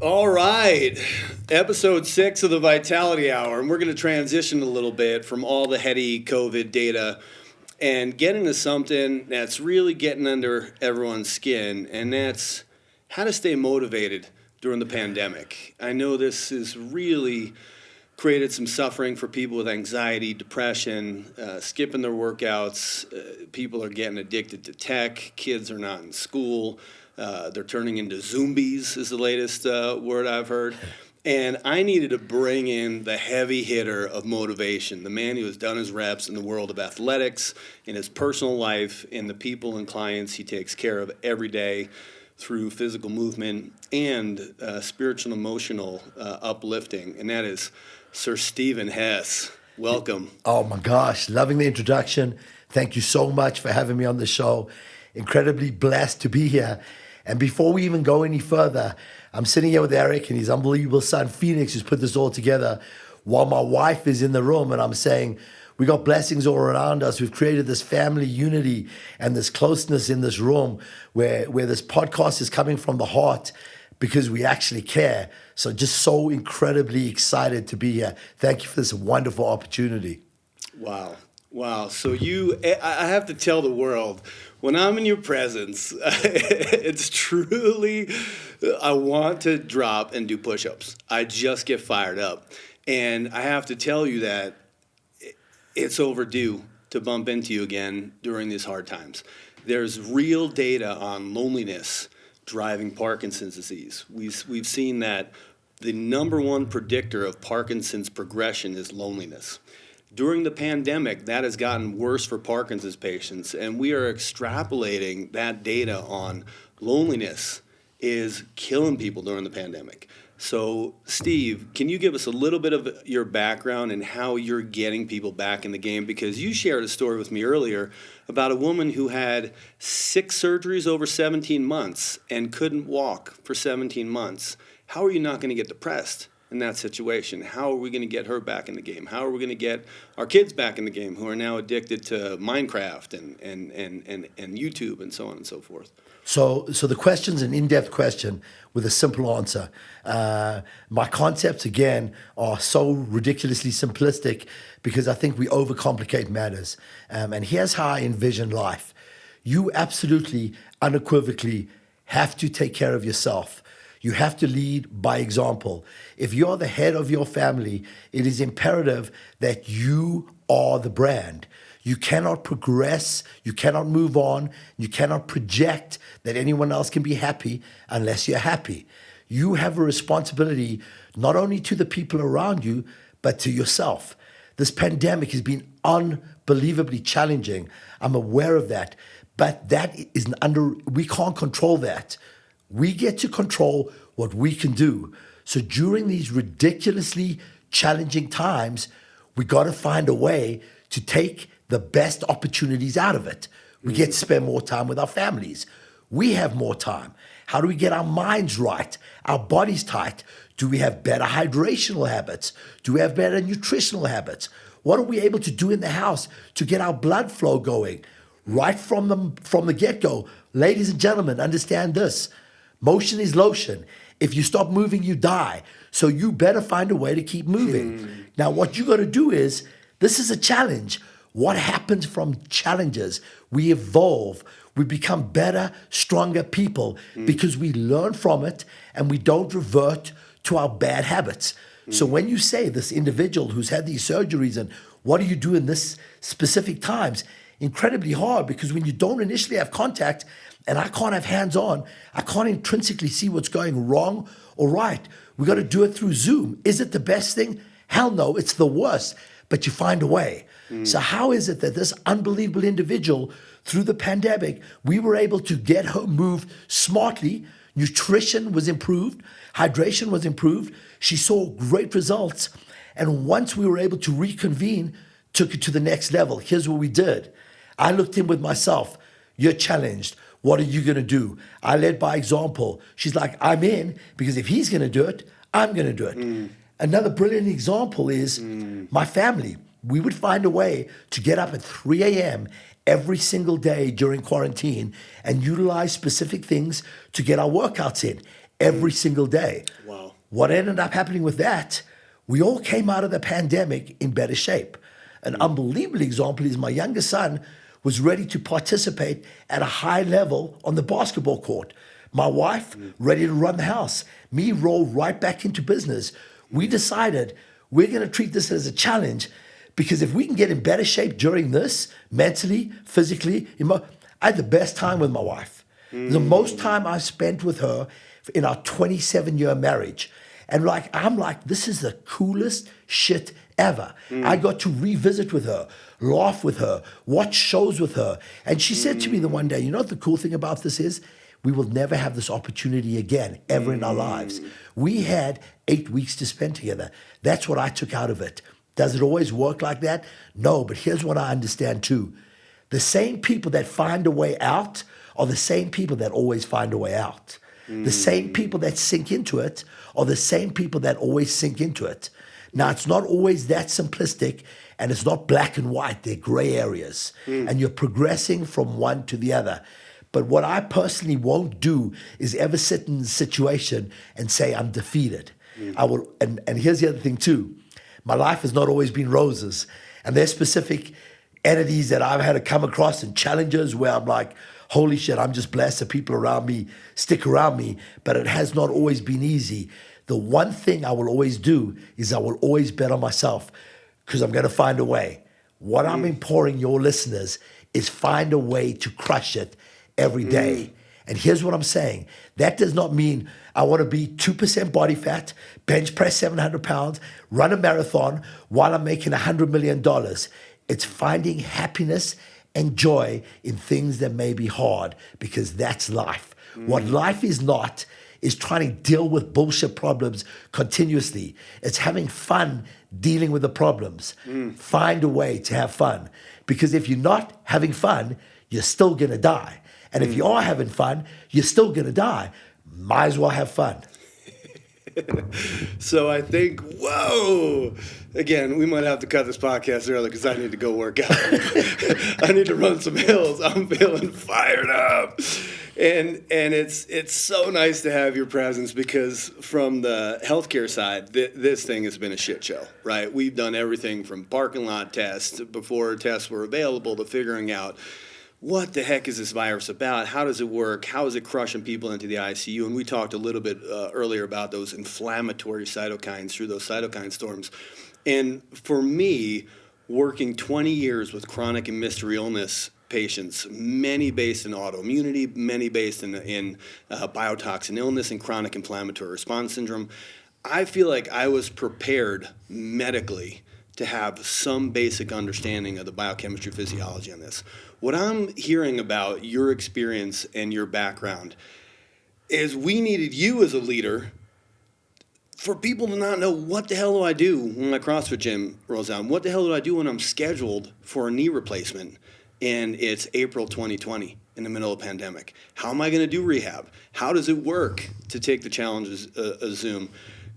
All right, episode 6 of the Vitality Hour, and we're going to transition a little bit from all the heady COVID data and get into something that's really getting under everyone's skin, and that's how to stay motivated during the pandemic. I know this has really created some suffering for people with anxiety, depression, skipping their workouts. People are getting addicted to tech. Kids are not in school. They're turning into zombies is the latest word I've heard. And I needed to bring in the heavy hitter of motivation, the man who has done his reps in the world of athletics, in his personal life, in the people and clients he takes care of every day through physical movement and spiritual and emotional uplifting. And that is Sir Stephen Hess. Welcome. Oh my gosh, loving the introduction. Thank you so much for having me on the show. Incredibly blessed to be here. And before we even go any further, I'm sitting here with Eric and his unbelievable son, Phoenix, who's put this all together, while my wife is in the room, and I'm saying, we got blessings all around us. We've created this family unity and this closeness in this room where this podcast is coming from the heart because we actually care. So just so incredibly excited to be here. Thank you for this wonderful opportunity. Wow. So I have to tell the world, when I'm in your presence, it's truly, I want to drop and do push-ups. I just get fired up. And I have to tell you that it's overdue to bump into you again during these hard times. There's real data on loneliness driving Parkinson's disease. We've seen that the number one predictor of Parkinson's progression is loneliness. During the pandemic, that has gotten worse for Parkinson's patients, and we are extrapolating that data on loneliness is killing people during the pandemic. So, Steve, can you give us a little bit of your background and how you're getting people back in the game? Because you shared a story with me earlier about a woman who had 6 surgeries over 17 months and couldn't walk for 17 months. How are you not going to get depressed in that situation? How are we going to get her back in the game? How are we going to get our kids back in the game who are now addicted to Minecraft and YouTube and so on and so forth? So the question's an in-depth question with a simple answer. My concepts, again, are so ridiculously simplistic because I think we overcomplicate matters. And here's how I envision life. You absolutely, unequivocally have to take care of yourself. You have to lead by example. If you're the head of your family, it is imperative that you are the brand. You cannot progress, you cannot move on, you cannot project that anyone else can be happy unless you're happy. You have a responsibility not only to the people around you, but to yourself. This pandemic has been unbelievably challenging. I'm aware of that, but we can't control that. We get to control what we can do. So during these ridiculously challenging times, we got to find a way to take the best opportunities out of it. We get to spend more time with our families. We have more time. How do we get our minds right, our bodies tight? Do we have better hydrational habits? Do we have better nutritional habits? What are we able to do in the house to get our blood flow going right from the get-go? Ladies and gentlemen, understand this. Motion is lotion. If you stop moving, you die. So you better find a way to keep moving. Now, what you got to do is, this is a challenge. What happens from challenges? We evolve. We become better, stronger people because we learn from it and we don't revert to our bad habits. So when you say this individual who's had these surgeries and what do you do in this specific times? Incredibly hard because when you don't initially have contact, and I can't have hands-on, I can't intrinsically see what's going wrong or right. We got to do it through Zoom. Is it the best thing? Hell no, it's the worst, but you find a way. So how is it that this unbelievable individual, through the pandemic, we were able to get her moved smartly? Nutrition was improved, hydration was improved. She saw great results. And once we were able to reconvene, took it to the next level. Here's what we did. I looked in with myself. You're challenged. What are you going to do? I led by example. She's like, I'm in, because if he's going to do it, I'm going to do it. Another brilliant example is my family. We would find a way to get up at 3 a.m. every single day during quarantine and utilize specific things to get our workouts in. every single day. Wow. What ended up happening with that, we all came out of the pandemic in better shape. An unbelievable example is my youngest son was ready to participate at a high level on the basketball court. My wife, ready to run the house. Me, rolled right back into business. We decided we're going to treat this as a challenge because if we can get in better shape during this, mentally, physically, I had the best time with my wife. The most time I've spent with her in our 27-year marriage. And I'm like, this is the coolest shit ever. I got to revisit with her, laugh with her, watch shows with her. And she said to me the one day, you know what the cool thing about this is? We will never have this opportunity again, ever in our lives. We had 8 weeks to spend together. That's what I took out of it. Does it always work like that? No, but here's what I understand too. The same people that find a way out are the same people that always find a way out. The same people that sink into it are the same people that always sink into it. Now, it's not always that simplistic, and it's not black and white. They're gray areas, and you're progressing from one to the other. But what I personally won't do is ever sit in a situation and say I'm defeated. I will, and here's the other thing too. My life has not always been roses, and there's specific entities that I've had to come across and challenges where I'm like, holy shit, I'm just blessed that people around me stick around me, but it has not always been easy. The one thing I will always do is I will always bet on myself because I'm going to find a way. What I'm imploring your listeners is find a way to crush it every day. And here's what I'm saying. That does not mean I want to be 2% body fat, bench press 700 pounds, run a marathon while I'm making $100 million. It's finding happiness and joy in things that may be hard, because that's life. What life is not is trying to deal with bullshit problems continuously. It's having fun dealing with the problems. Find a way to have fun, because if you're not having fun, you're still going to die. And if you are having fun, you're still going to die. Might as well have fun. So I think, whoa, again, we might have to cut this podcast early because I need to go work out. I need to run some hills. I'm feeling fired up. And it's so nice to have your presence, because from the healthcare side, this thing has been a shit show, right? We've done everything from parking lot tests before tests were available to figuring out what the heck is this virus about? How does it work? How is it crushing people into the ICU? And we talked a little bit earlier about those inflammatory cytokines through those cytokine storms. And for me, working 20 years with chronic and mystery illness patients, many based in autoimmunity, many based in biotoxin illness and chronic inflammatory response syndrome, I feel like I was prepared medically to have some basic understanding of the biochemistry physiology on this. What I'm hearing about your experience and your background is we needed you as a leader for people to not know, what the hell do I do when my CrossFit gym rolls out? What the hell do I do when I'm scheduled for a knee replacement and it's April 2020 in the middle of a pandemic? How am I going to do rehab? How does it work to take the challenges of Zoom?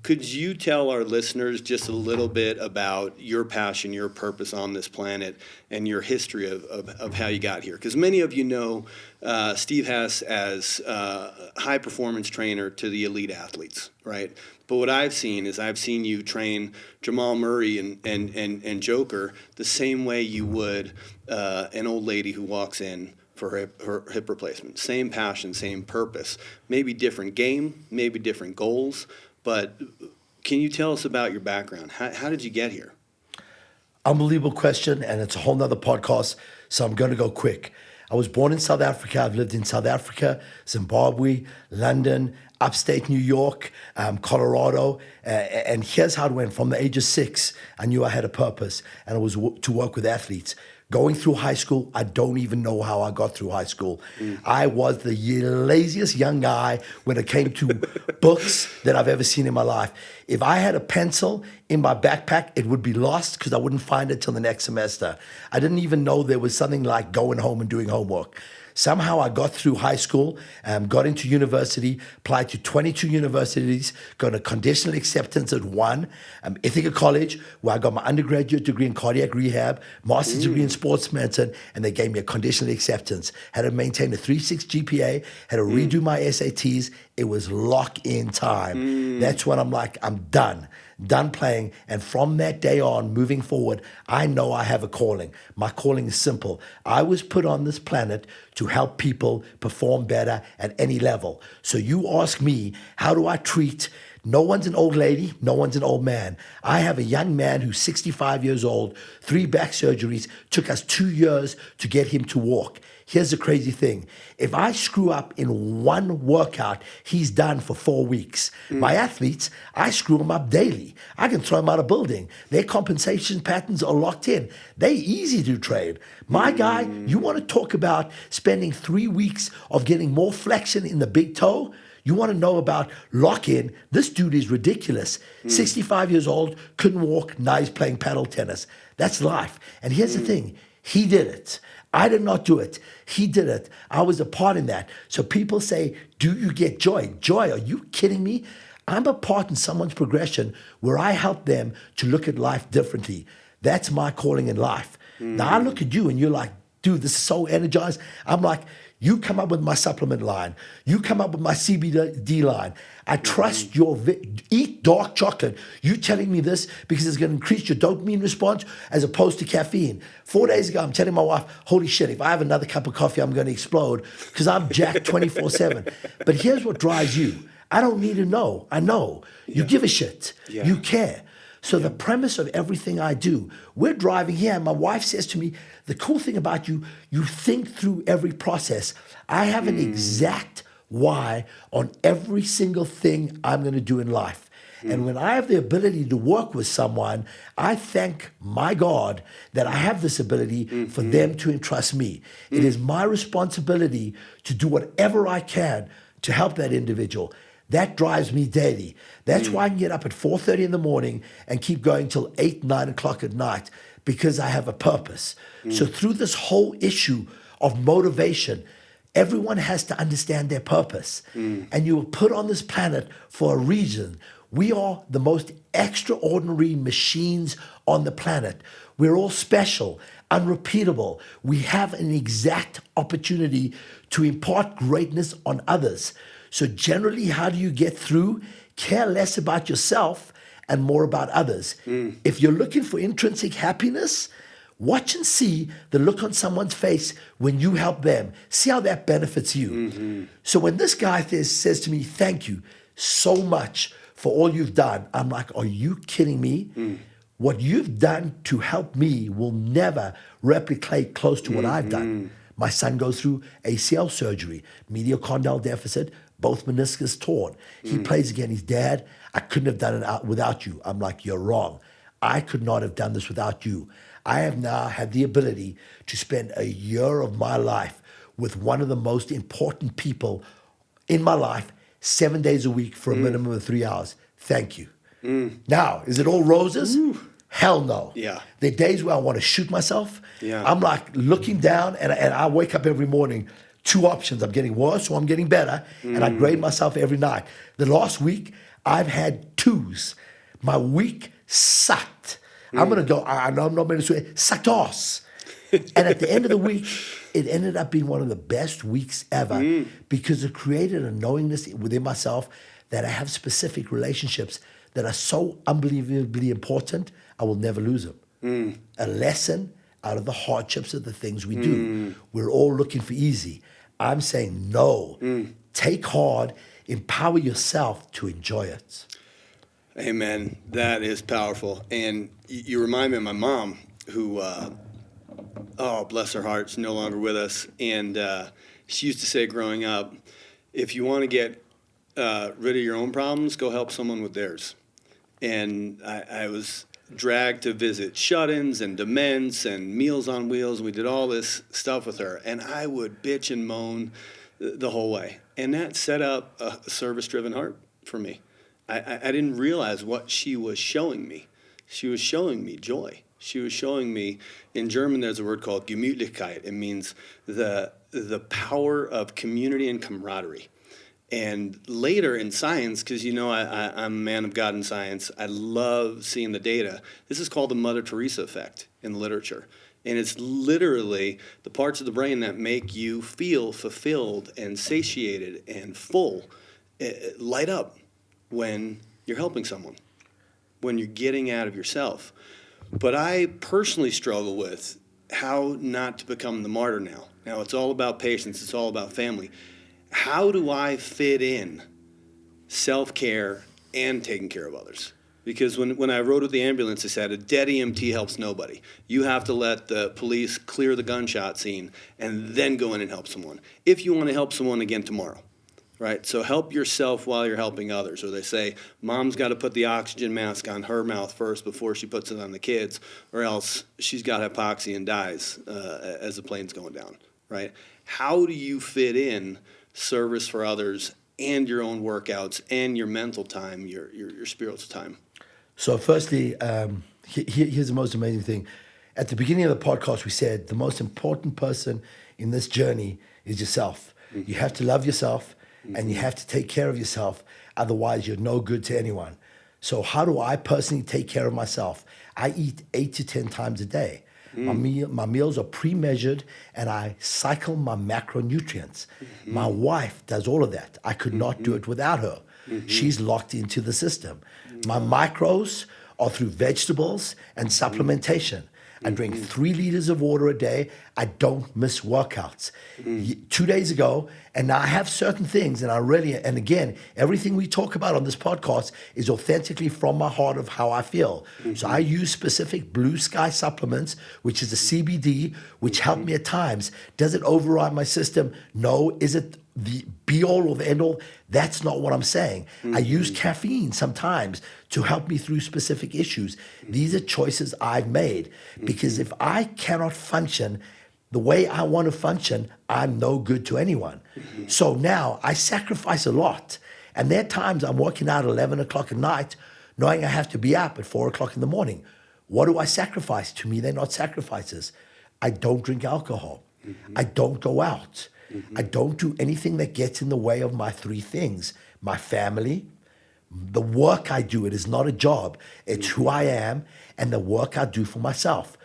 Could you tell our listeners just a little bit about your passion, your purpose on this planet, and your history of how you got here? Because many of you know Steve Hess as high performance trainer to the elite athletes, right? But what I've seen is you train Jamal Murray and Joker the same way you would an old lady who walks in for her hip replacement. Same passion, same purpose. Maybe different game, maybe different goals. But can you tell us about your background? How did you get here? Unbelievable question, and it's a whole nother podcast, so I'm going to go quick. I was born in South Africa. I've lived in South Africa, Zimbabwe, London, upstate New York, Colorado, and here's how it went. From the age of 6, I knew I had a purpose, and it was to work with athletes. Going through high school, I don't even know how I got through high school. I was the laziest young guy when it came to books that I've ever seen in my life. If I had a pencil in my backpack, it would be lost because I wouldn't find it till the next semester. I didn't even know there was something like going home and doing homework. Somehow I got through high school, got into university, applied to 22 universities, got a conditional acceptance at one, Ithaca College, where I got my undergraduate degree in cardiac rehab, master's degree in sports medicine, and they gave me a conditional acceptance. Had to maintain a 3.6 GPA, had to redo my SATs. It was lock-in time. That's when I'm like, I'm done playing. And from that day on, moving forward, I know I have a calling. My calling is simple. I was put on this planet to help people perform better at any level. So you ask me, how do I treat? No one's an old lady, no one's an old man. I have a young man who's 65 years old, 3 back surgeries, took us 2 years to get him to walk. Here's the crazy thing. If I screw up in one workout, he's done for 4 weeks. My athletes, I screw them up daily. I can throw them out of building. Their compensation patterns are locked in. They easy to trade. My guy, you want to talk about spending 3 weeks of getting more flexion in the big toe? You want to know about lock-in? This dude is ridiculous. 65 years old, couldn't walk, now he's playing paddle tennis. That's life. And here's the thing. He did it. I did not do it. He did it. I was a part in that. So people say, do you get joy? Joy, are you kidding me? I'm a part in someone's progression where I help them to look at life differently. That's my calling in life. Now I look at you and you're like, dude, this is so energized. I'm like, you come up with my supplement line. You come up with my CBD line. I trust your eat dark chocolate. You telling me this because it's going to increase your dopamine response as opposed to caffeine. 4 days ago, I'm telling my wife, holy shit, if I have another cup of coffee, I'm going to explode because I'm jacked 24/7. But here's what drives you. I don't need to know. I know. You give a shit. You care. So the premise of everything I do, we're driving here, and my wife says to me, the cool thing about you, you think through every process. I have an exact why on every single thing I'm going to do in life. And when I have the ability to work with someone, I thank my God that I have this ability for them to entrust me. It is my responsibility to do whatever I can to help that individual. That drives me daily. That's why I can get up at 4:30 in the morning and keep going till 8, 9 o'clock at night, because I have a purpose. So through this whole issue of motivation, everyone has to understand their purpose. And you were put on this planet for a reason. We are the most extraordinary machines on the planet. We're all special, unrepeatable. We have an exact opportunity to impart greatness on others. So generally, how do you get through? Care less about yourself and more about others. If you're looking for intrinsic happiness, watch and see the look on someone's face when you help them. See how that benefits you. So when this guy says to me, thank you so much for all you've done, I'm like, are you kidding me? What you've done to help me will never replicate close to what I've done. My son goes through ACL surgery, medial condyle deficit, both meniscus torn. He plays again. He's, Dad, I couldn't have done it without you. I'm like, you're wrong. I could not have done this without you. I have now had the ability to spend a year of my life with one of the most important people in my life, 7 days a week for a minimum of 3 hours. Thank you. Now, is it all roses? Hell no. Yeah. There are days where I want to shoot myself. Yeah. I'm like looking down and I wake up every morning, 2 options. I'm getting worse or I'm getting better. And I grade myself every night. The last week, I've had 2s. My week sucked. I'm going to go, I know I'm not going to swear, sucked ass. And at the end of the week, it ended up being one of the best weeks ever because it created a knowingness within myself that I have specific relationships that are so unbelievably important, I will never lose them. A lesson out of the hardships of the things we do. We're all looking for easy. I'm saying no. Take hard, empower yourself to enjoy it. Amen. That is powerful. And you remind me of my mom, who, oh, bless her heart, she's no longer with us. And she used to say growing up, if you want to get rid of your own problems, go help someone with theirs. And I was dragged to visit shut-ins and dements and Meals on Wheels. We did all this stuff with her. And I would bitch and moan the whole way. And that set up a service-driven heart for me. I didn't realize what she was showing me. She was showing me joy. She was showing me, in German there's a word called Gemütlichkeit. It means the the power of community and camaraderie. And later in science, because I'm a man of God in science, I love seeing the data. This is called the Mother Teresa effect in literature. And it's literally the parts of the brain that make you feel fulfilled and satiated and full light up when you're helping someone, when you're getting out of yourself. But I personally struggle with how not to become the martyr now. Now, it's all about patience. It's all about family. How do I fit in self-care and taking care of others? Because when I rode with the ambulance, they said a dead EMT helps nobody. You have to let the police clear the gunshot scene and then go in and help someone, if you want to help someone again tomorrow, right? So help yourself while you're helping others. Or they say mom's got to put the oxygen mask on her mouth first before she puts it on the kids, or else she's got hypoxia and dies as the plane's going down, right? How do you fit in service for others and your own workouts and your mental time, your spiritual time? So firstly, here's the most amazing thing. At the beginning of the podcast, we said the most important person in this journey is yourself. Mm-hmm. You have to love yourself, mm-hmm. and you have to take care of yourself. Otherwise, you're no good to anyone. So how do I personally take care of myself? I eat 8 to 10 times a day. My meals are pre-measured, and I cycle my macronutrients. Mm-hmm. My wife does all of that. I could not do it without her. Mm-hmm. She's locked into the system. My macros are through vegetables and supplementation. I drink 3 liters of water a day. I don't miss workouts. 2 days ago, and now I have certain things, and again, everything we talk about on this podcast is authentically from my heart of how I feel. So I use specific Blue Sky supplements, which is a CBD, which help me at times. Does it override my system? No. Is it the be-all or the end-all? That's not what I'm saying. I use caffeine sometimes to help me through specific issues. These are choices I've made, because if I cannot function the way I want to function, I'm no good to anyone. So now I sacrifice a lot. And there are times I'm working out at 11 o'clock at night, knowing I have to be up at 4 o'clock in the morning. What do I sacrifice? To me, they're not sacrifices. I don't drink alcohol. I don't go out. I don't do anything that gets in the way of my 3 things: my family, the work I do. It is not a job. It's who I am and the work I do for myself.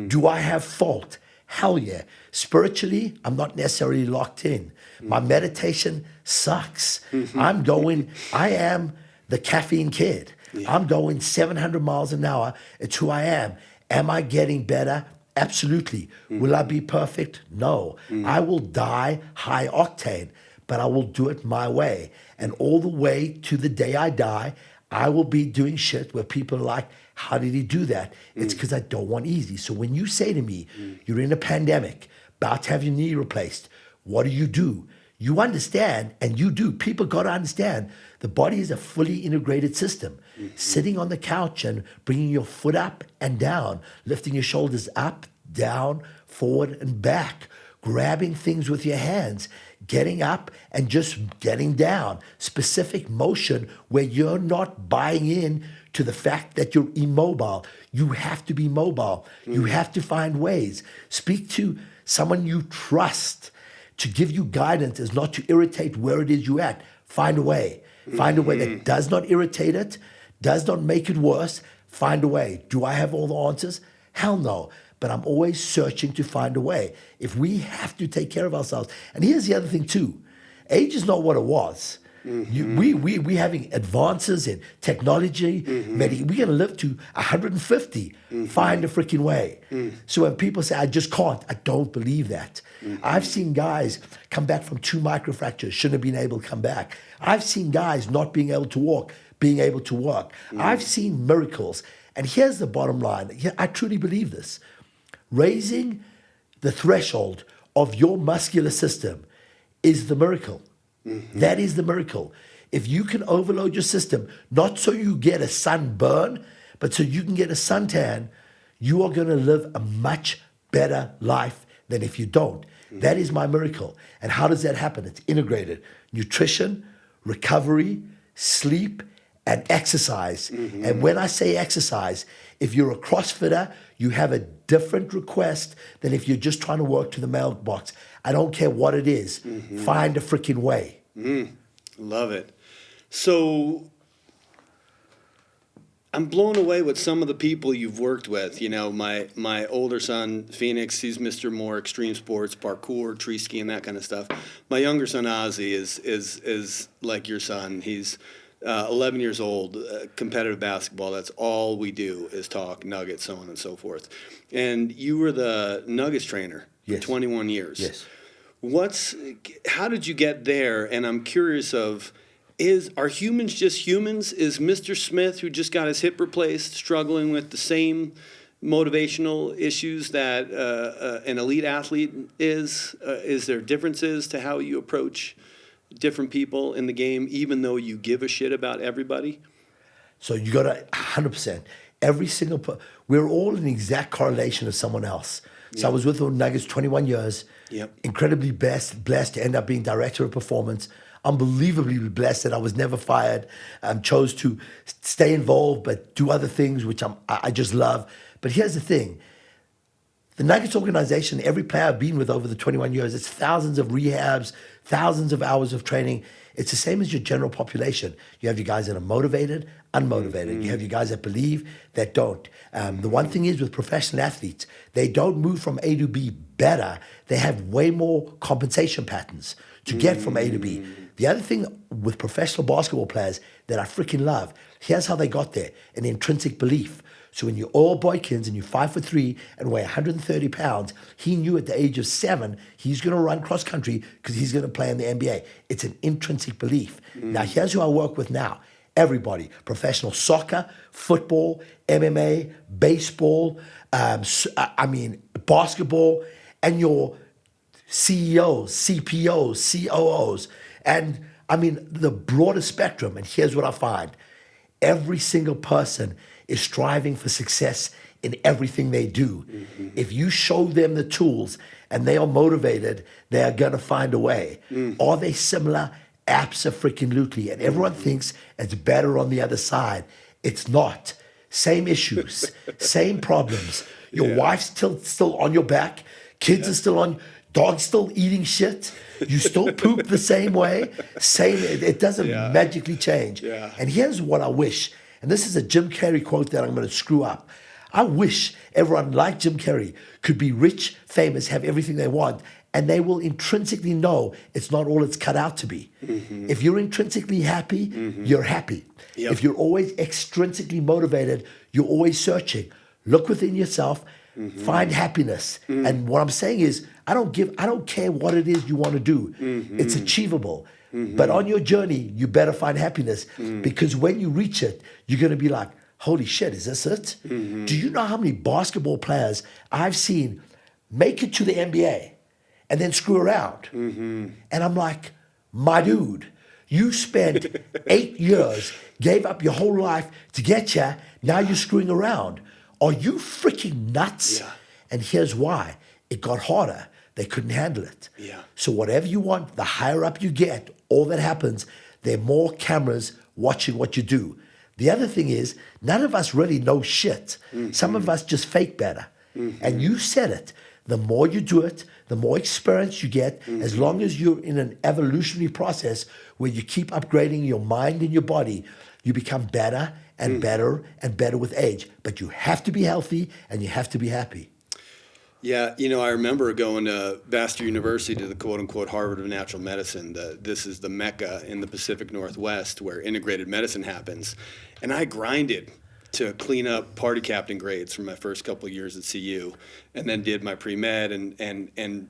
Do I have fault? Hell yeah. Spiritually, I'm not necessarily locked in. My meditation sucks. I am the caffeine kid. I'm going 700 miles an hour. It's who I am. Am I getting better? Absolutely. Will I be perfect? No. I will die high octane, but I will do it my way. And all the way to the day I die, I will be doing shit where people are like, how did he do that? It's because I don't want easy. So when you say to me, you're in a pandemic, about to have your knee replaced, what do? You understand, and you do. People got to understand the body is a fully integrated system. Sitting on the couch and bringing your foot up and down, lifting your shoulders up, down, forward, and back, grabbing things with your hands, getting up and just getting down. Specific motion where you're not buying in to the fact that you're immobile. You have to be mobile. You have to find ways. Speak to someone you trust to give you guidance, is not to irritate where it is you're at. Find a way. Find a way that does not irritate it, does not make it worse. Find a way. Do I have all the answers? Hell no. But I'm always searching to find a way. If we have to take care of ourselves. And here's the other thing too. Age is not what it was. We having advances in technology. We're going to live to 150. Find a freaking way. So when people say, I just can't, I don't believe that. I've seen guys come back from 2 microfractures, shouldn't have been able to come back. I've seen guys not being able to walk, being able to work. I've seen miracles. And here's the bottom line. I truly believe this. Raising the threshold of your muscular system is the miracle. That is the miracle. If you can overload your system, not so you get a sunburn, but so you can get a suntan, you are going to live a much better life than if you don't. That is my miracle. And how does that happen? It's integrated. Nutrition, recovery, sleep, and exercise. And when I say exercise, if you're a CrossFitter, you have a different request than if you're just trying to work to the mailbox. I don't care what it is. Find a freaking way. Love it. So I'm blown away with some of the people you've worked with. You know, my older son, Phoenix, he's Mr. More extreme sports, parkour, tree skiing, that kind of stuff. My younger son, Ozzy, is like your son. He's 11 years old, competitive basketball. That's all we do is talk Nuggets, so on and so forth. And you were the Nuggets trainer for 21 years. Yes. How did you get there? And I'm curious are humans just humans? Is Mr. Smith, who just got his hip replaced, struggling with the same motivational issues that an elite athlete is? Is there differences to how you approach different people in the game, even though you give a shit about everybody? So you got to 100%. Every single we're all an exact correlation of someone else. So I was with the Nuggets 21 years. Incredibly blessed to end up being director of performance. Unbelievably blessed that I was never fired. Chose to stay involved, but do other things, which I just love. But here's the thing. The Nuggets organization, every player I've been with over the 21 years, it's thousands of rehabs, thousands of hours of training. It's the same as your general population. You have your guys that are motivated, unmotivated. You have your guys that believe, that don't. The one thing is with professional athletes, they don't move from A to B better. They have way more compensation patterns to get from A to B. The other thing with professional basketball players that I freaking love, here's how they got there, an intrinsic belief. So when you're all Boykins and you're 5'3" and weigh 130 pounds, he knew at the age of 7 he's going to run cross country because he's going to play in the NBA. It's an intrinsic belief. Now here's who I work with now. Everybody, professional soccer, football, MMA, baseball, basketball, and your CEOs, CPOs, COOs, and the broader spectrum. And here's what I find. Every single person is striving for success in everything they do. If you show them the tools and they are motivated, they are going to find a way. Are they similar? Absolutely. And everyone thinks it's better on the other side. It's not. Same issues, same problems. Your wife's still on your back. Kids are still on. Dog's still eating shit. You still poop the same way. It doesn't magically change. And here's what I wish. And this is a Jim Carrey quote that I'm going to screw up. I wish everyone like Jim Carrey could be rich, famous, have everything they want, and they will intrinsically know it's not all it's cut out to be. If you're intrinsically happy, you're happy. If you're always extrinsically motivated, you're always searching. Look within yourself, find happiness. And what I'm saying is, I don't care what it is you want to do. It's achievable. But on your journey, you better find happiness because when you reach it, you're going to be like, holy shit, is this it? Do you know how many basketball players I've seen make it to the NBA and then screw around? And I'm like, my dude, you spent 8 years, gave up your whole life to get here. Now you're screwing around. Are you freaking nuts? And here's why. It got harder. They couldn't handle it. So whatever you want, the higher up you get, all that happens, there are more cameras watching what you do. The other thing is, none of us really know shit. Some of us just fake better. And you said it. The more you do it, the more experience you get, as long as you're in an evolutionary process where you keep upgrading your mind and your body, you become better and better and better with age. But you have to be healthy and you have to be happy. Yeah, I remember going to Bastyr University to the quote-unquote Harvard of Natural Medicine. This is the mecca in the Pacific Northwest where integrated medicine happens. And I grinded to clean up party captain grades for my first couple of years at CU and then did my pre-med. And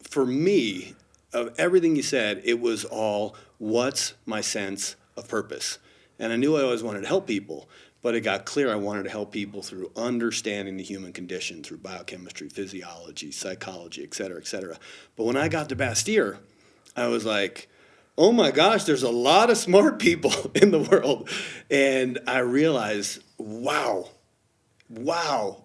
for me, of everything you said, it was all, what's my sense of purpose? And I knew I always wanted to help people. But it got clear I wanted to help people through understanding the human condition, through biochemistry, physiology, psychology, et cetera, et cetera. But when I got to Bastyr, I was like, oh my gosh, there's a lot of smart people in the world. And I realized, wow,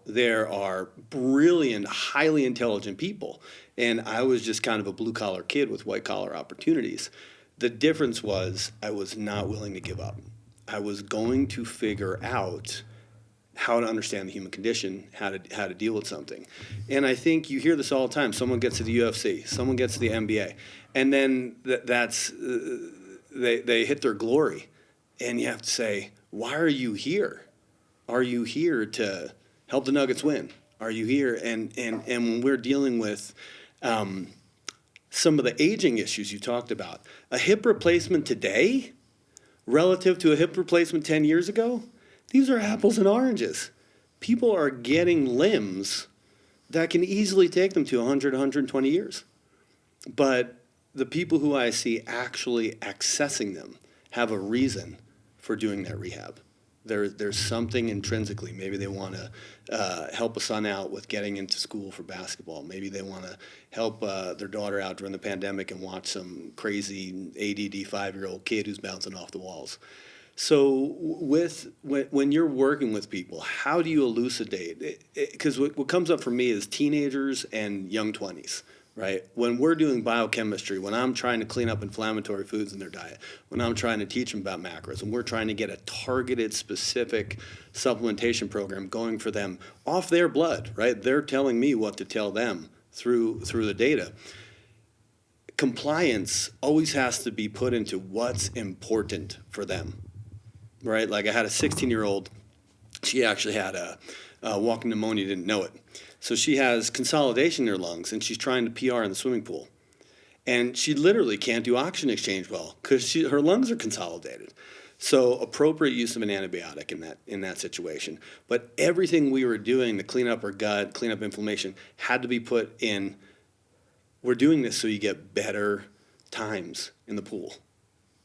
there are brilliant, highly intelligent people. And I was just kind of a blue-collar kid with white-collar opportunities. The difference was I was not willing to give up. I was going to figure out how to understand the human condition, how to deal with something. And I think you hear this all the time. Someone gets to the UFC, someone gets to the NBA, and then they hit their glory. And you have to say, why are you here? Are you here to help the Nuggets win? Are you here? And when we're dealing with some of the aging issues you talked about, a hip replacement today relative to a hip replacement 10 years ago, these are apples and oranges. People are getting limbs that can easily take them to 100, 120 years. But the people who I see actually accessing them have a reason for doing that rehab. There's something intrinsically. Maybe they want to help a son out with getting into school for basketball. Maybe they want to help their daughter out during the pandemic and watch some crazy ADD 5-year-old kid who's bouncing off the walls. So when you're working with people, how do you elucidate? Because what comes up for me is teenagers and young 20s. Right? When we're doing biochemistry, when I'm trying to clean up inflammatory foods in their diet, when I'm trying to teach them about macros, and we're trying to get a targeted, specific supplementation program going for them off their blood, right? They're telling me what to tell them through the data. Compliance always has to be put into what's important for them, right? Like I had a 16-year-old, she actually had a walking pneumonia, didn't know it. So she has consolidation in her lungs, and she's trying to PR in the swimming pool. And she literally can't do oxygen exchange well because her lungs are consolidated. So appropriate use of an antibiotic in that situation. But everything we were doing to clean up her gut, clean up inflammation, had to be put in, we're doing this so you get better times in the pool,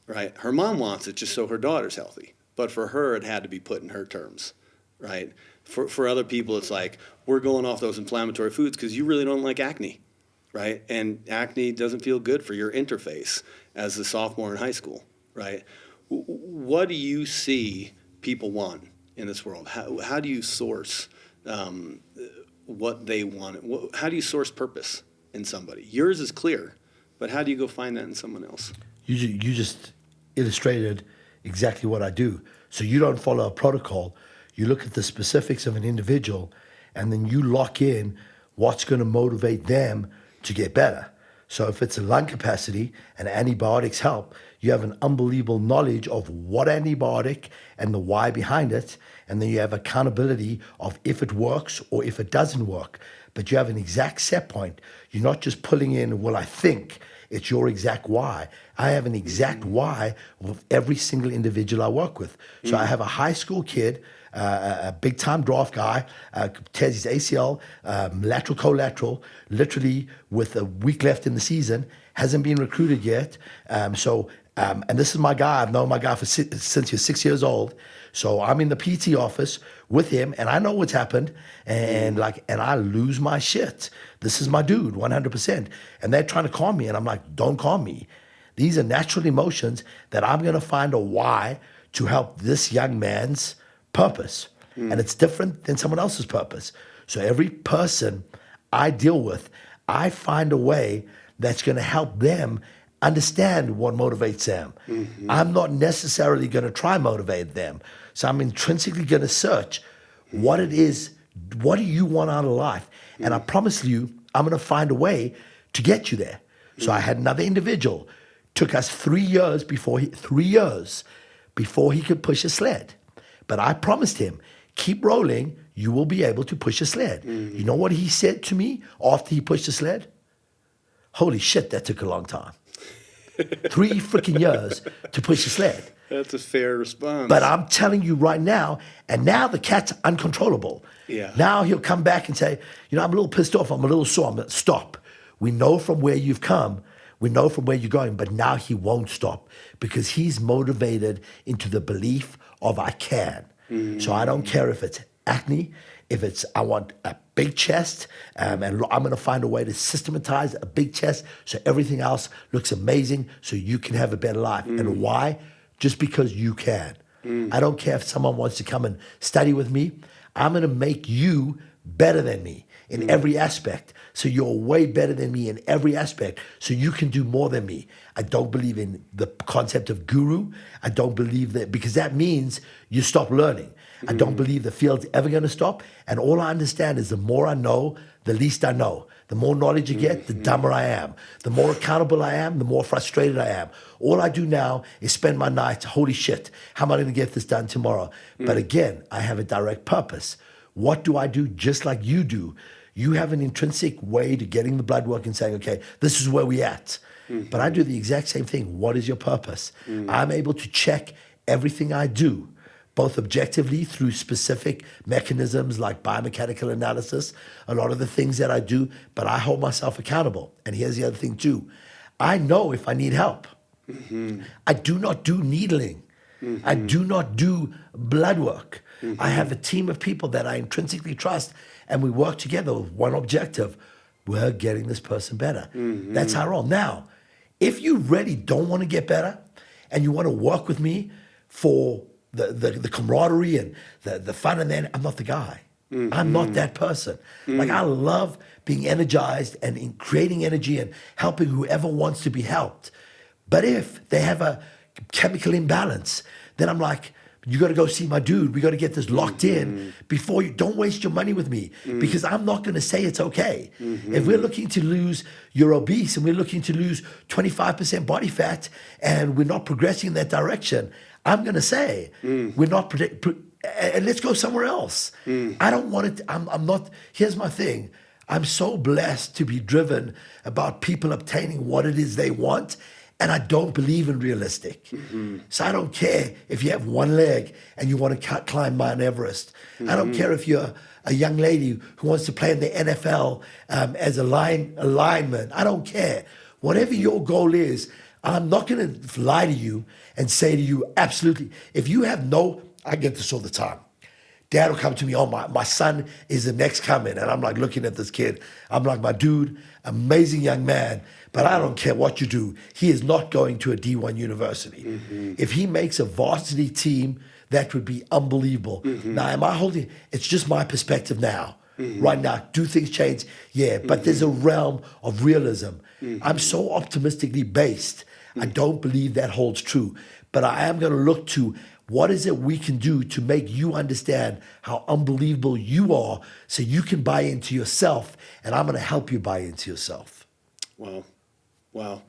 right? Her mom wants it just so her daughter's healthy. But for her, it had to be put in her terms, right? For other people, it's like, we're going off those inflammatory foods because you really don't like acne, right? And acne doesn't feel good for your interface as a sophomore in high school, right? What do you see people want in this world? How do you source what they want? How do you source purpose in somebody? Yours is clear, but how do you go find that in someone else? You just illustrated exactly what I do. So you don't follow a protocol. You look at the specifics of an individual, and then you lock in what's going to motivate them to get better. So if it's a lung capacity and antibiotics help, you have an unbelievable knowledge of what antibiotic and the why behind it, and then you have accountability of if it works or if it doesn't work. But you have an exact set point. You're not just pulling in, well, I think. It's your exact why. I have an exact why with every single individual I work with. So I have a high school kid, a big-time draft guy, tears his ACL, lateral collateral, literally with a week left in the season, hasn't been recruited yet. And this is my guy. I've known my guy since he was 6 years old. So I'm in the PT office with him, and I know what's happened, and I lose my shit. This is my dude, 100%. And they're trying to calm me, and I'm like, don't calm me. These are natural emotions that I'm going to find a why to help this young man's purpose. And it's different than someone else's purpose. So every person I deal with, I find a way that's going to help them understand what motivates them. I'm not necessarily going to try motivate them. So I'm intrinsically going to search what it is, what do you want out of life? And I promise you, I'm going to find a way to get you there. So I had another individual. Took us 3 years before he could push a sled. But I promised him, keep rolling, you will be able to push a sled. You know what he said to me after he pushed the sled? Holy shit, that took a long time. 3 freaking years to push a sled. That's a fair response. But I'm telling you right now, and now the cat's uncontrollable. Yeah. Now he'll come back and say, I'm a little pissed off, I'm a little sore. I'm like, stop. We know from where you've come, we know from where you're going, but now he won't stop because he's motivated into the belief of I can. So I don't care if it's acne, if it's I want a big chest, and I'm going to find a way to systematize a big chest so everything else looks amazing so you can have a better life. And why? Just because you can. I don't care if someone wants to come and study with me. I'm going to make you better than me. in every aspect. So you're way better than me in every aspect. So you can do more than me. I don't believe in the concept of guru. I don't believe that, because that means you stop learning. I don't believe the field's ever going to stop. And all I understand is the more I know, the least I know. The more knowledge you get, the dumber I am. The more accountable I am, the more frustrated I am. All I do now is spend my nights, holy shit, how am I going to get this done tomorrow? But again, I have a direct purpose. What do I do just like you do? You have an intrinsic way to getting the blood work and saying, okay, this is where we're at. But I do the exact same thing. What is your purpose? I'm able to check everything I do, both objectively through specific mechanisms like biomechanical analysis, a lot of the things that I do, but I hold myself accountable. And here's the other thing too. I know if I need help. I do not do needling. I do not do blood work. I have a team of people that I intrinsically trust, and we work together with one objective. We're getting this person better. That's our role. Now, if you really don't want to get better and you want to work with me for the camaraderie and the fun, and then I'm not the guy. I'm not that person. Like, I love being energized and in creating energy and helping whoever wants to be helped. But if they have a chemical imbalance, then I'm like, you got to go see my dude. We got to get this locked in before you. Don't waste your money with me, because I'm not going to say it's okay. If we're looking to lose, you're obese, and we're looking to lose 25% body fat, and we're not progressing in that direction, I'm going to say we're not. And let's go somewhere else. I don't want it. I'm not. Here's my thing. I'm so blessed to be driven about people obtaining what it is they want. And I don't believe in realistic. So I don't care if you have one leg and you want to climb Mount Everest. I don't care if you're a young lady who wants to play in the NFL as a lineman. I don't care. Whatever your goal is, I'm not going to lie to you and say to you, absolutely. If you have I get this all the time. Dad will come to me, oh, my son is the next coming. And I'm like looking at this kid. I'm like, my dude, amazing young man, but I don't care what you do. He is not going to a D1 university. If he makes a varsity team, that would be unbelievable. Now, am I holding? It's just my perspective now. Right now, do things change? Yeah, but there's a realm of realism. I'm so optimistically based. I don't believe that holds true. But I am going to look to what is it we can do to make you understand how unbelievable you are, so you can buy into yourself, and I'm going to help you buy into yourself. Wow.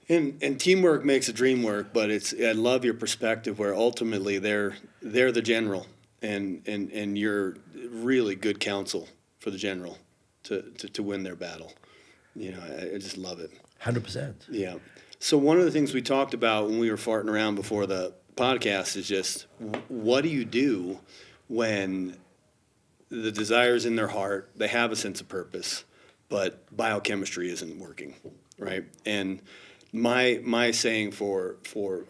And teamwork makes a dream work, but I love your perspective where ultimately they're the general, and you're really good counsel for the general to win their battle. You know, I just love it. 100%. Yeah. So one of the things we talked about when we were farting around before the podcast is just, what do you do when the desire's in their heart, they have a sense of purpose, but biochemistry isn't working, right? And my saying for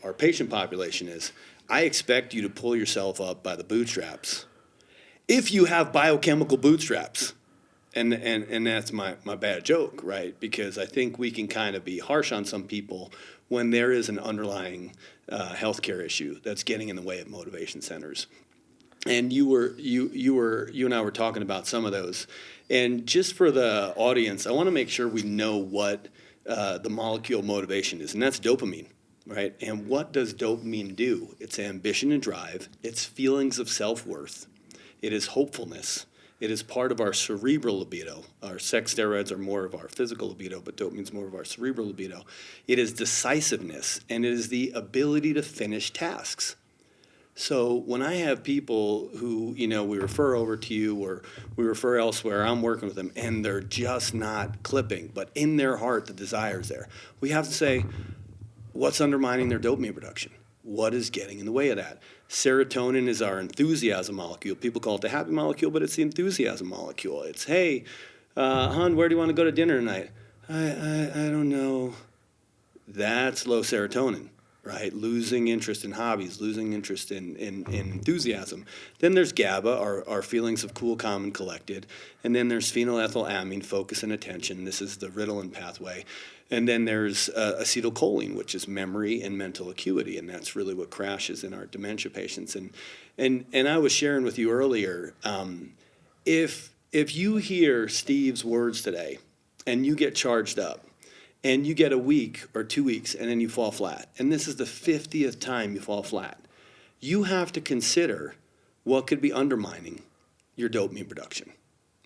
our patient population is, I expect you to pull yourself up by the bootstraps if you have biochemical bootstraps. And that's my bad joke, right? Because I think we can kind of be harsh on some people when there is an underlying healthcare issue that's getting in the way of motivation centers. And you and I were talking about some of those. And just for the audience, I want to make sure we know what the molecule motivation is, and that's dopamine, right? And what does dopamine do? It's ambition and drive. It's feelings of self-worth. It is hopefulness. It is part of our cerebral libido. Our sex steroids are more of our physical libido, but dopamine's more of our cerebral libido. It is decisiveness, and it is the ability to finish tasks. So when I have people who, we refer over to you or we refer elsewhere, I'm working with them, and they're just not clipping, but in their heart, the desire's there. We have to say, what's undermining their dopamine production? What is getting in the way of that? Serotonin is our enthusiasm molecule. People call it the happy molecule, but it's the enthusiasm molecule. It's, hey, hon, where do you want to go to dinner tonight? I don't know. That's low serotonin, right? Losing interest in hobbies, losing interest in enthusiasm. Then there's GABA, our feelings of cool, calm, and collected. And then there's phenylethylamine, focus and attention. This is the Ritalin pathway. And then there's acetylcholine, which is memory and mental acuity, and that's really what crashes in our dementia patients. And I was sharing with you earlier, if if you hear Steve's words today and you get charged up and you get a week or 2 weeks and then you fall flat, and this is the 50th time you fall flat, you have to consider what could be undermining your dopamine production,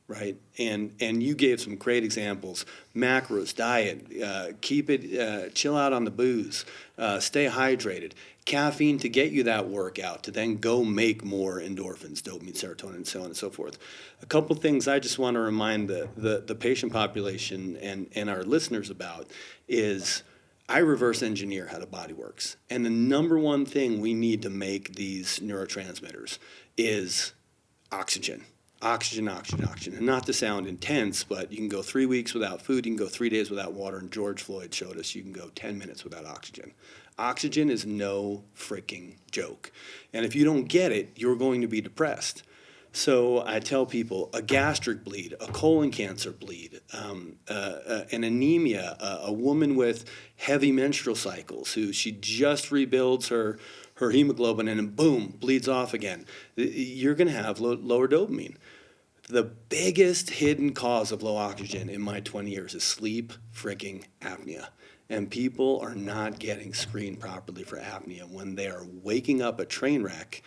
right? And you gave some great examples: macros, diet, chill out on the booze, stay hydrated, caffeine to get you that workout, to then go make more endorphins, dopamine, serotonin, and so on and so forth. A couple things I just want to remind the patient population and our listeners about is I reverse engineer how the body works. And the number one thing we need to make these neurotransmitters is oxygen. Oxygen, oxygen, oxygen. And not to sound intense, but you can go 3 weeks without food, you can go 3 days without water, and George Floyd showed us you can go 10 minutes without oxygen. Oxygen is no freaking joke. And if you don't get it, you're going to be depressed. So I tell people a gastric bleed, a colon cancer bleed, an anemia, a woman with heavy menstrual cycles who she just rebuilds her hemoglobin and then boom, bleeds off again. You're going to have lower dopamine. The biggest hidden cause of low oxygen in my 20 years is sleep freaking apnea. And people are not getting screened properly for apnea when they are waking up a train wreck,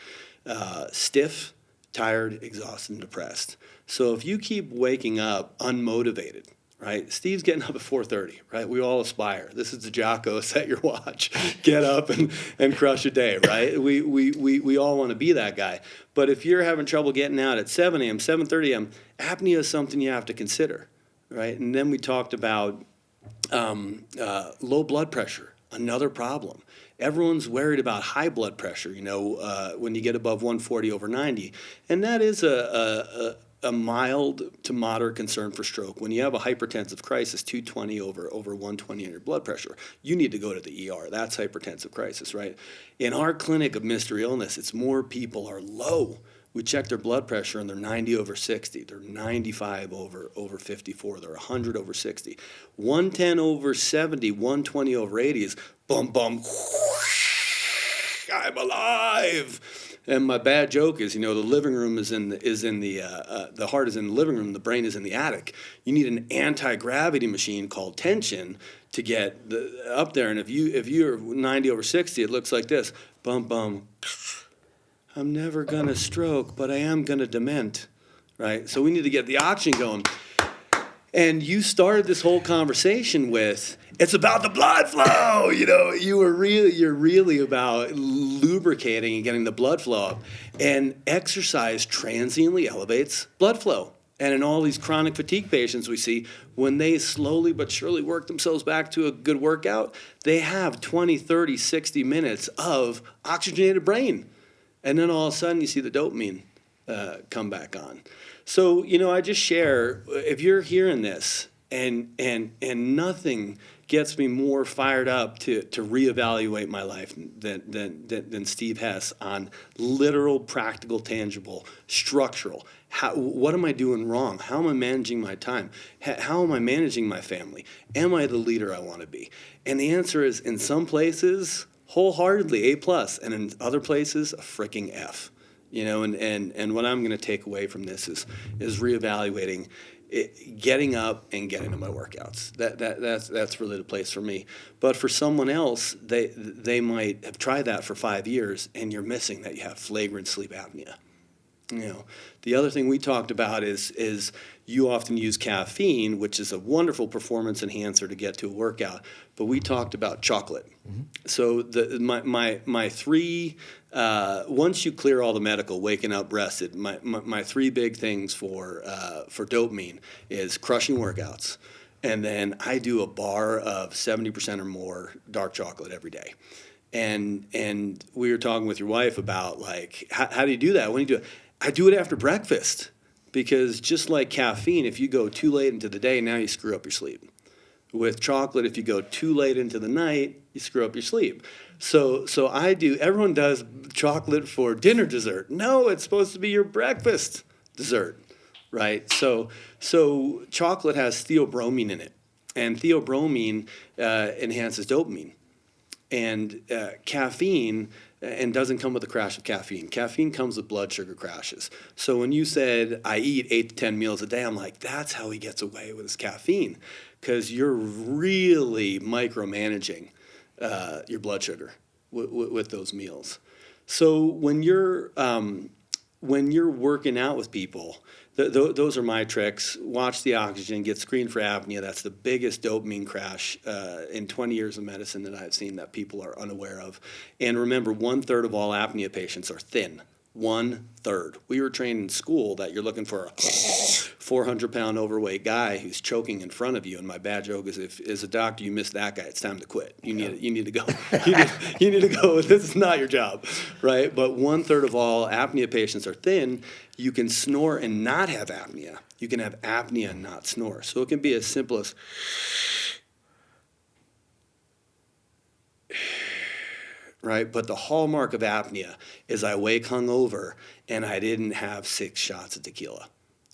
stiff, tired, exhausted, and depressed. So if you keep waking up unmotivated, right? Steve's getting up at 4:30, right? We all aspire. This is the Jocko, set your watch, get up and crush a day, right? We all want to be that guy. But if you're having trouble getting out at 7 a.m., 7:30 a.m., apnea is something you have to consider, right? And then we talked about low blood pressure, another problem. Everyone's worried about high blood pressure, when you get above 140/90. And that is a mild to moderate concern for stroke. When you have a hypertensive crisis, 220 over 120 in your blood pressure, you need to go to the ER. That's hypertensive crisis, right? In our clinic of mystery illness, it's more people are low. We check their blood pressure and they're 90/60. They're 95 over 54. They're 100 over 60. 110 over 70, 120 over 80 is bum, bum, whoosh, I'm alive. And my bad joke is, the living room is in the heart is in the living room, the brain is in the attic. You need an anti-gravity machine called tension to get up there. And if you're 90 over 60, it looks like this: bum, bum. I'm never gonna stroke, but I am gonna dement, right? So we need to get the oxygen going. And you started this whole conversation with, it's about the blood flow. You're really about lubricating and getting the blood flow up. And exercise transiently elevates blood flow. And in all these chronic fatigue patients we see, when they slowly but surely work themselves back to a good workout, they have 20, 30, 60 minutes of oxygenated brain. And then all of a sudden you see the dopamine come back on. So, I just share, if you're hearing this and nothing gets me more fired up to reevaluate my life than Steve Hess on literal, practical, tangible, structural. What am I doing wrong? How am I managing my time? How am I managing my family? Am I the leader I want to be? And the answer is, in some places, wholeheartedly A+, and in other places, a freaking F. And what I'm going to take away from this is reevaluating it, getting up and getting to my workouts. That's really the place for me. But for someone else, they might have tried that for 5 years, and you're missing that you have flagrant sleep apnea. The other thing we talked about is you often use caffeine, which is a wonderful performance enhancer to get to a workout. But we talked about chocolate. Mm-hmm. So my three, once you clear all the medical, waking up rested, my three big things for dopamine is crushing workouts, and then I do a bar of 70% or more dark chocolate every day. And we were talking with your wife about how do you do that? When do you do it? I do it after breakfast, because just like caffeine, if you go too late into the day, now you screw up your sleep. With chocolate, if you go too late into the night, you screw up your sleep. So everyone does chocolate for dinner dessert. No, it's supposed to be your breakfast dessert, right? So chocolate has theobromine in it, and theobromine enhances dopamine. And caffeine and doesn't come with a crash of caffeine. Caffeine comes with blood sugar crashes. So when you said, I eat 8 to 10 meals a day, I'm like, that's how he gets away with his caffeine, because you're really micromanaging your blood sugar with those meals. So when you're working out with people, those are my tricks. Watch the oxygen, get screened for apnea. That's the biggest dopamine crash in 20 years of medicine that I've seen that people are unaware of. And remember, 1/3 of all apnea patients are thin. 1/3. We were trained in school that you're looking for a 400-pound overweight guy who's choking in front of you. And my bad joke is, if as a doctor you miss that guy, it's time to quit. You need to go. you need to go. This is not your job, right? But 1/3 of all apnea patients are thin. You can snore and not have apnea. You can have apnea and not snore. So it can be as simple as right? But the hallmark of apnea is I wake hungover and I didn't have 6 shots of tequila,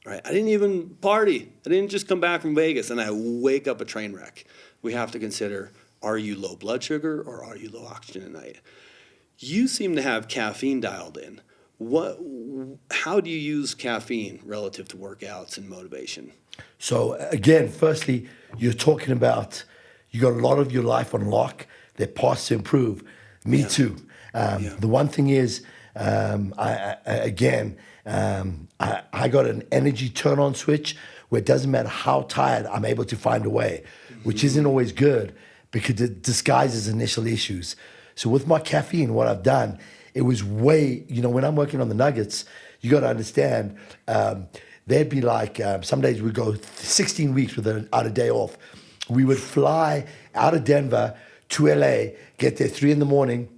right? I didn't even party. I didn't just come back from Vegas and I wake up a train wreck. We have to consider, are you low blood sugar or are you low oxygen at night? You seem to have caffeine dialed in. How do you use caffeine relative to workouts and motivation? So again, firstly, you're talking about you got a lot of your life on lock. There are paths to improve. Me too. The one thing is, I got an energy turn-on switch where it doesn't matter how tired, I'm able to find a way, which isn't always good because it disguises initial issues. So with my caffeine, what I've done, it was way, when I'm working on the nuggets, you got to understand, they'd be like, some days we'd go 16 weeks without a day off. We would fly out of Denver to LA, get there 3 a.m,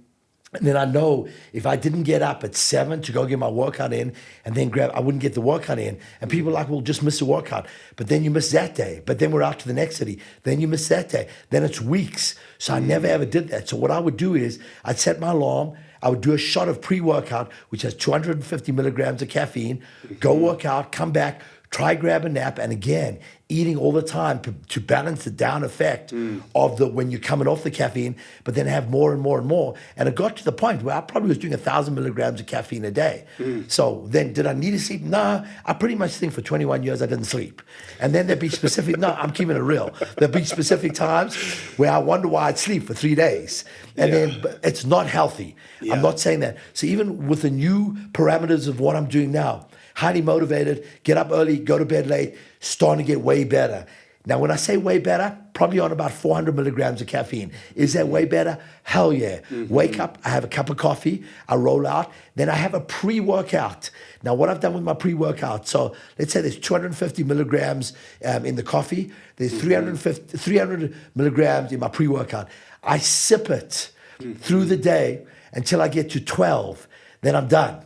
and then I know if I didn't get up at 7 to go get my workout in and then I wouldn't get the workout in. And people are like, well, just miss the workout. But then you miss that day. But then we're out to the next city. Then you miss that day. Then it's weeks. So I never ever did that. So what I would do is I'd set my alarm. I would do a shot of pre-workout, which has 250 milligrams of caffeine, go work out, come back, try grab a nap, and again, eating all the time to balance the down effect of when you're coming off the caffeine, but then have more and more and more. And it got to the point where I probably was doing 1,000 milligrams of caffeine a day. So then did I need to sleep? No, I pretty much think for 21 years I didn't sleep. And then there'd be specific, no, I'm keeping it real. There'd be specific times where I wonder why I'd sleep for 3 days. And then but it's not healthy. I'm not saying that. So even with the new parameters of what I'm doing now, highly motivated, get up early, go to bed late, starting to get way better. Now, when I say way better, probably on about 400 milligrams of caffeine. Is that way better? Hell yeah. Wake up, I have a cup of coffee, I roll out, then I have a pre-workout. Now, what I've done with my pre-workout, so let's say there's 250 milligrams in the coffee, there's 300 milligrams in my pre-workout. I sip it through the day until I get to 12, then I'm done.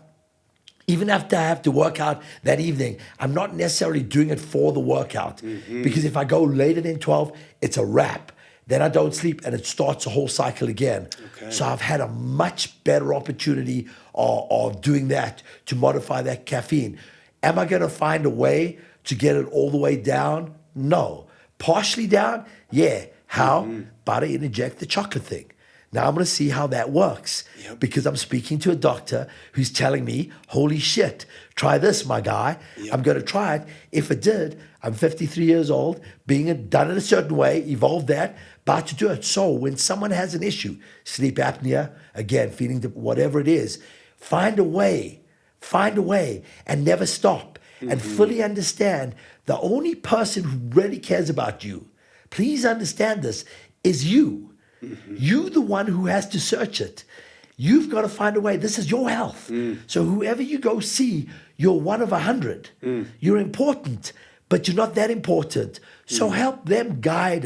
Even after I have to work out that evening, I'm not necessarily doing it for the workout. Because if I go later than 12, it's a wrap. Then I don't sleep and it starts the whole cycle again. Okay. So I've had a much better opportunity of doing that to modify that caffeine. Am I going to find a way to get it all the way down? No. Partially down? Yeah. How? By to interject the chocolate thing. Now I'm going to see how that works because I'm speaking to a doctor who's telling me, holy shit, try this, my guy. I'm going to try it. If it did, I'm 53 years old, being done in a certain way, evolved that, about to do it. So when someone has an issue, sleep apnea, again, feeling whatever it is, find a way and never stop and fully understand the only person who really cares about you, please understand this, is you. You the one who has to search it. You've got to find a way. This is your health. So whoever you go see, you're one of 100. You're important, but you're not that important. So help them guide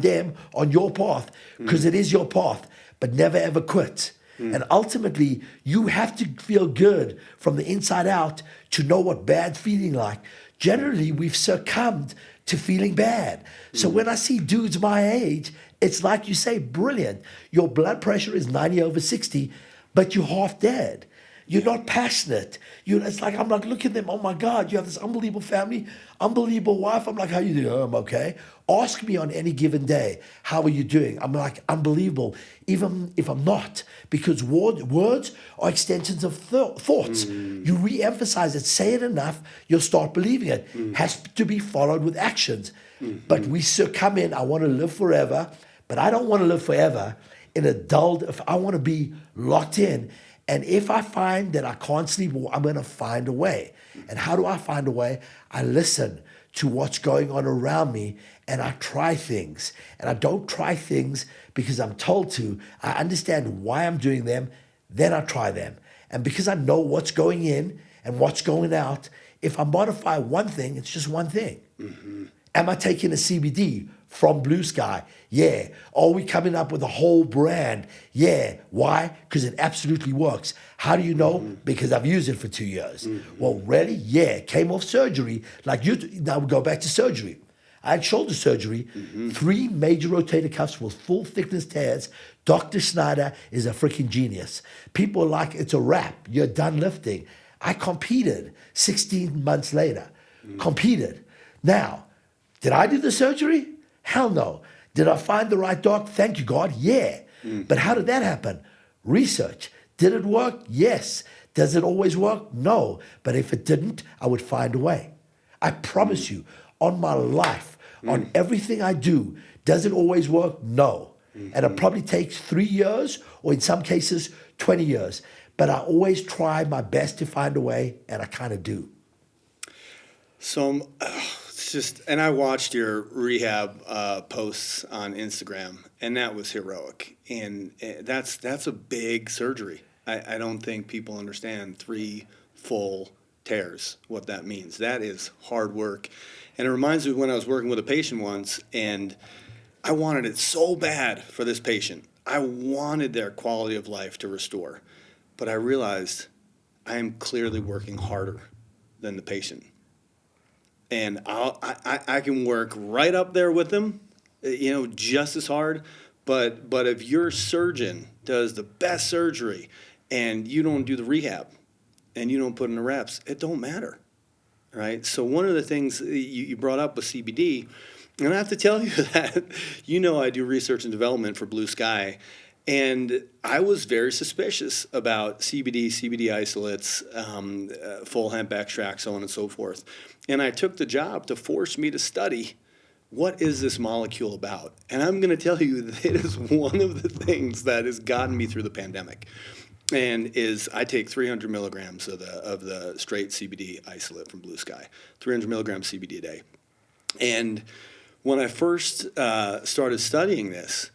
them on your path because it is your path, but never ever quit. And ultimately, you have to feel good from the inside out to know what bad's feeling like. Generally, we've succumbed to feeling bad. So when I see dudes my age, it's like you say, brilliant. Your blood pressure is 90/60, but you're half dead. You're not passionate. It's like, I'm like, look at them. Oh my God, you have this unbelievable family, unbelievable wife. I'm like, how you doing? Oh, I'm okay. Ask me on any given day, how are you doing? I'm like, unbelievable, even if I'm not, because words are extensions of thoughts. You re-emphasize it, say it enough, you'll start believing it. Has to be followed with actions. But we come in, I want to live forever, but I don't want to live forever in a dulled, if I want to be locked in. And if I find that I can't sleep, well, I'm going to find a way. And how do I find a way? I listen to what's going on around me and I try things. And I don't try things because I'm told to. I understand why I'm doing them, then I try them. And because I know what's going in and what's going out, if I modify one thing, it's just one thing. Am I taking a CBD from Blue Sky? Yeah. Are we coming up with a whole brand? Yeah. Why? Because it absolutely works. How do you know? Because I've used it for 2 years. Well, really? Yeah. Came off surgery. Like now we go back to surgery. I had shoulder surgery, 3 major rotator cuffs with full thickness tears. Dr. Snyder is a freaking genius. People are like, it's a wrap. You're done lifting. I competed 16 months later. Competed. Now, did I do the surgery? Hell no. Did I find the right doc? Thank you, God. Yeah. But how did that happen? Research. Did it work? Yes. Does it always work? No. But if it didn't, I would find a way. I promise you, on my life, on everything I do, does it always work? No. And it probably takes 3 years, or in some cases, 20 years. But I always try my best to find a way, and I kind of do. So it's just, and I watched your rehab posts on Instagram, and that was heroic. And that's a big surgery. I don't think people understand 3 full tears, what that means. That is hard work. And it reminds me when I was working with a patient once, and I wanted it so bad for this patient. I wanted their quality of life to restore. But I realized I am clearly working harder than the patient. And I can work right up there with them, just as hard. But if your surgeon does the best surgery and you don't do the rehab and you don't put in the reps, it don't matter, right? So one of the things you brought up was CBD, and I have to tell you that, I do research and development for Blue Sky, and I was very suspicious about CBD isolates, full hemp extract, so on and so forth. And I took the job to force me to study what is this molecule about. And I'm going to tell you that it is one of the things that has gotten me through the pandemic. And I take 300 milligrams of the straight CBD isolate from Blue Sky, 300 milligrams CBD a day. And when I first started studying this,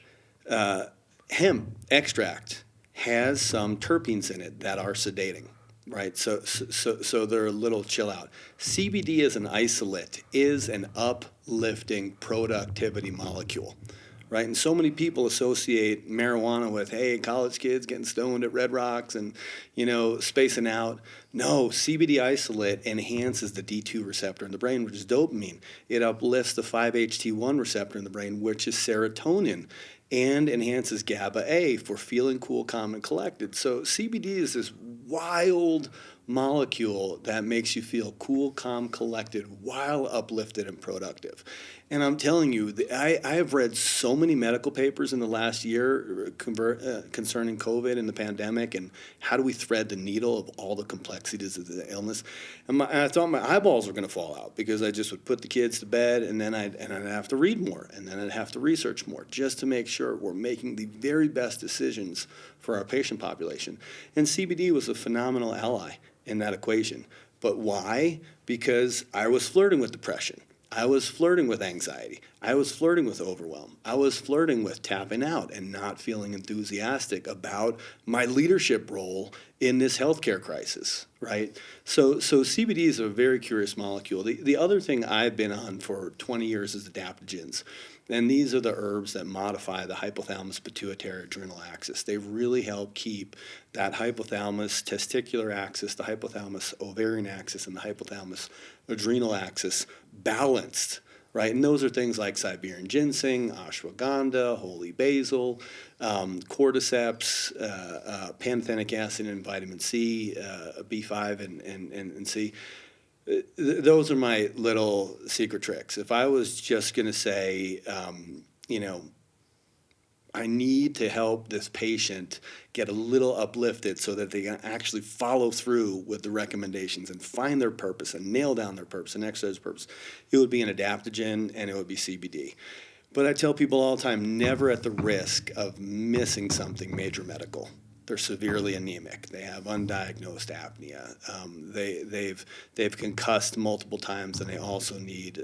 hemp extract has some terpenes in it that are sedating, right? So they're a little chill out. CBD as an isolate is an uplifting productivity molecule, right? And so many people associate marijuana with, hey, college kids getting stoned at Red Rocks and, spacing out. No, CBD isolate enhances the D2 receptor in the brain, which is dopamine. It uplifts the 5-HT1 receptor in the brain, which is serotonin, and enhances GABA A for feeling cool, calm, and collected. So CBD is this wild molecule that makes you feel cool, calm, collected, while uplifted and productive. And I'm telling you, I have read so many medical papers in the last year concerning COVID and the pandemic and how do we thread the needle of all the complexities of the illness. And I thought my eyeballs were going to fall out because I just would put the kids to bed and then I'd have to read more and then I'd have to research more just to make sure we're making the very best decisions for our patient population. And CBD was a phenomenal ally in that equation. But why? Because I was flirting with depression. I was flirting with anxiety. I was flirting with overwhelm. I was flirting with tapping out and not feeling enthusiastic about my leadership role in this healthcare crisis, right? So CBD is a very curious molecule. The other thing I've been on for 20 years is adaptogens. And these are the herbs that modify the hypothalamus pituitary adrenal axis. They really help keep that hypothalamus testicular axis, the hypothalamus ovarian axis, and the hypothalamus adrenal axis balanced right? And those are things like Siberian ginseng, ashwagandha, holy basil, cordyceps, pantothenic acid and vitamin C, B5 and C. Those are my little secret tricks. If I was just going to say, I need to help this patient get a little uplifted so that they can actually follow through with the recommendations and find their purpose and nail down their purpose and exercise purpose, it would be an adaptogen and it would be CBD. But I tell people all the time, never at the risk of missing something major medical. They're severely anemic. They have undiagnosed apnea. They've concussed multiple times, and they also need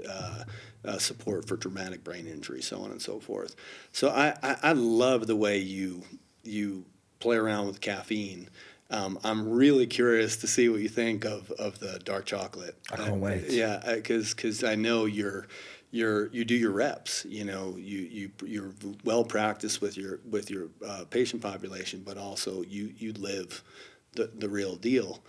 support for traumatic brain injury, so on and so forth. So I love the way you play around with caffeine. I'm really curious to see what you think of the dark chocolate. I can't wait. Yeah, because I know you do your reps. You're well practiced with your patient population, but also you live the real deal.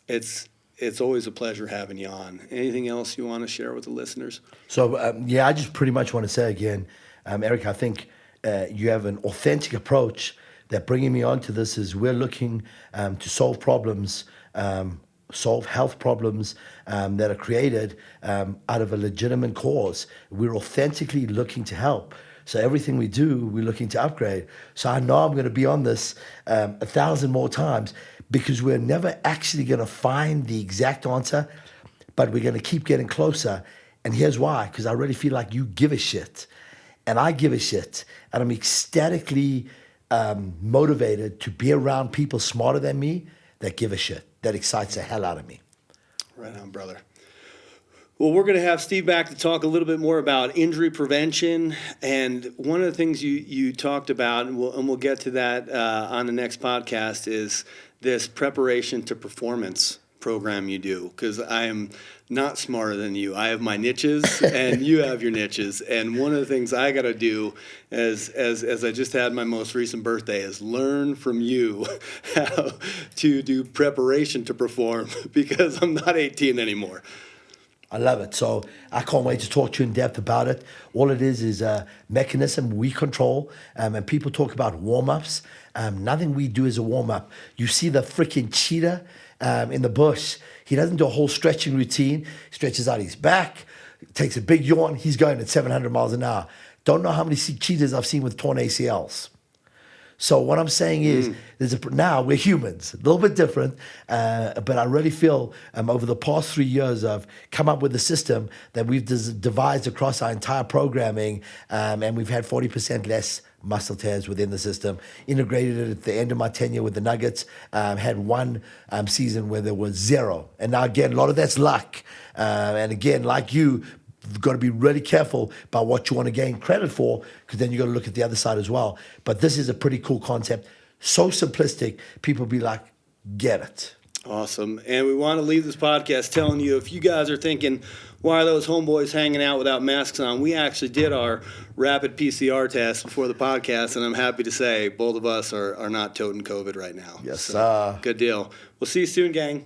It's always a pleasure having you on. Anything else you want to share with the listeners? So I just pretty much want to say again, Eric, I think you have an authentic approach. That bringing me onto this is we're looking to solve problems. Solve health problems that are created out of a legitimate cause. We're authentically looking to help. So everything we do, we're looking to upgrade. So I know I'm going to be on this 1,000 more times because we're never actually going to find the exact answer, but we're going to keep getting closer. And here's why, because I really feel like you give a shit. And I give a shit. And I'm ecstatically motivated to be around people smarter than me that give a shit. That excites the hell out of me. Right on, brother. Well, we're going to have Steve back to talk a little bit more about injury prevention. And one of the things you talked about, and we'll get to that on the next podcast, is this preparation to performance program you do, because I am not smarter than you. I have my niches and you have your niches. And one of the things I got to do as I just had my most recent birthday is learn from you how to do preparation to perform, because I'm not 18 anymore. I love it. So I can't wait to talk to you in depth about it. All it is a mechanism we control. And people talk about warm-ups. Nothing we do is a warm-up. You see the freaking cheetah in the bush. He doesn't do a whole stretching routine. He stretches out his back, takes a big yawn. He's going at 700 miles an hour. Don't know how many cheetahs I've seen with torn ACLs. So what I'm saying is, now we're humans, a little bit different, but I really feel over the past 3 years I've come up with a system that we've devised across our entire programming, and we've had 40% less muscle tears within the system. Integrated it at the end of my tenure with the Nuggets. Had one season where there was zero. And now again, a lot of that's luck. And again, like you've got to be really careful about what you want to gain credit for, because then you got to look at the other side as well. But this is a pretty cool concept. So simplistic, people be like, get it. Awesome. And we want to leave this podcast telling you, if you guys are thinking, why are those homeboys hanging out without masks on? We actually did our rapid PCR test before the podcast, and I'm happy to say both of us are not toting COVID right now. Yes, sir. Good deal. We'll see you soon, gang.